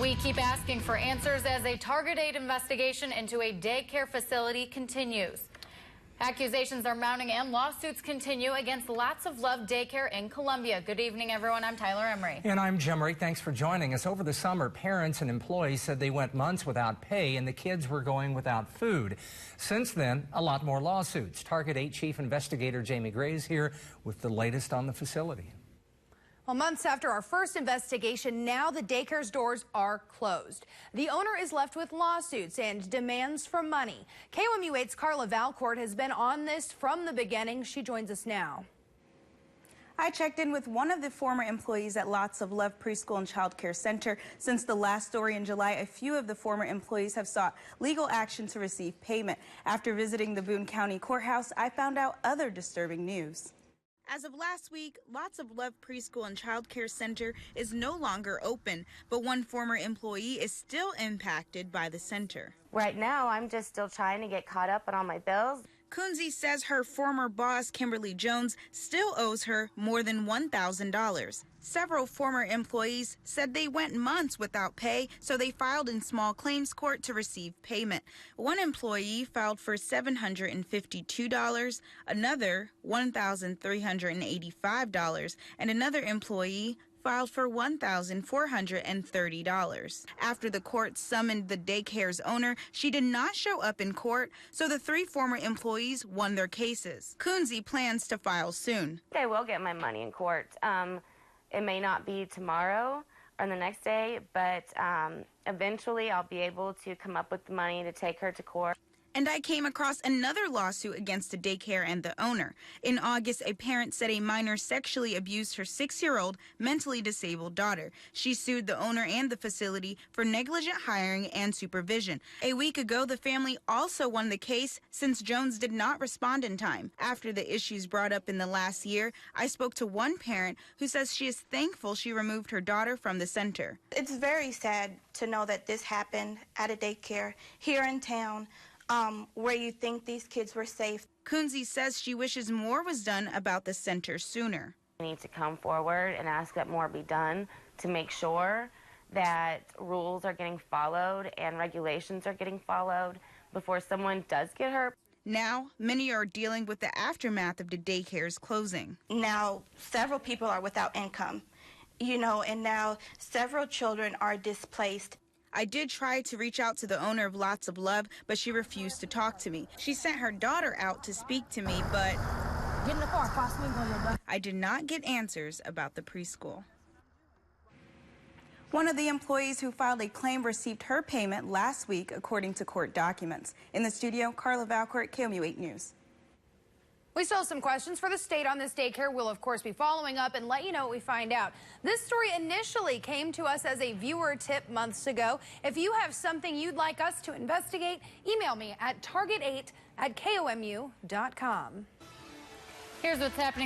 We keep asking for answers as a Target 8 investigation into a daycare facility continues. Accusations are mounting and lawsuits continue against Lots of Love Daycare in Columbia. Good evening, everyone. I'm Tyler Emery. And I'm Jim Ray. Thanks for joining us. Over the summer, parents and employees said they went months without pay and the kids were going without food. Since then, a lot more lawsuits. Target 8 Chief Investigator Jamie Gray is here with the latest on the facility. Well, months after our first investigation, now the daycare's doors are closed. The owner is left with lawsuits and demands for money. KOMU 8's Carla Valcourt has been on this from the beginning. She joins us now. I checked in with one of the former employees at Lots of Love Preschool and Child Care Center. Since the last story in July, a few of the former employees have sought legal action to receive payment. After visiting the Boone County Courthouse, I found out other disturbing news. As of last week, Lots of Love Preschool and Child Care Center is no longer open, but one former employee is still impacted by the center. Right now, I'm just still trying to get caught up on all my bills. Kunze says her former boss, Kimberly Jones, still owes her more than $1,000. Several former employees said they went months without pay, so they filed in small claims court to receive payment. One employee filed for $752, another $1,385, and another employee filed for $1,430. After the court summoned the daycare's owner, she did not show up in court, so the three former employees won their cases. Kunze plans to file soon. I will get my money in court. It may not be tomorrow or the next day, but eventually I'll be able to come up with the money to take her to court. And I came across another lawsuit against the daycare and the owner. In August, a parent said a minor sexually abused her 6-year-old mentally disabled daughter. She sued the owner and the facility for negligent hiring and supervision. A week ago, the family also won the case since Jones did not respond in time. After the issues brought up in the last year, I spoke to one parent who says she is thankful she removed her daughter from the center. It's very sad to know that this happened at a daycare here in town. Where you think these kids were safe. Kunze says she wishes more was done about the center sooner. We need to come forward and ask that more be done to make sure that rules are getting followed and regulations are getting followed before someone does get hurt. Now, many are dealing with the aftermath of the daycare's closing. Now, several people are without income, and now several children are displaced. I did try to reach out to the owner of Lots of Love, but she refused to talk to me. She sent her daughter out to speak to me, but Get in the car, I did not get answers about the preschool. One of the employees who filed a claim received her payment last week, according to court documents. In the studio, Carla Valcourt, KOMU 8 News. We still have some questions for the state on this daycare. We'll, of course, be following up and let you know what we find out. This story initially came to us as a viewer tip months ago. If you have something you'd like us to investigate, email me at target8@komu.com. Here's what's happening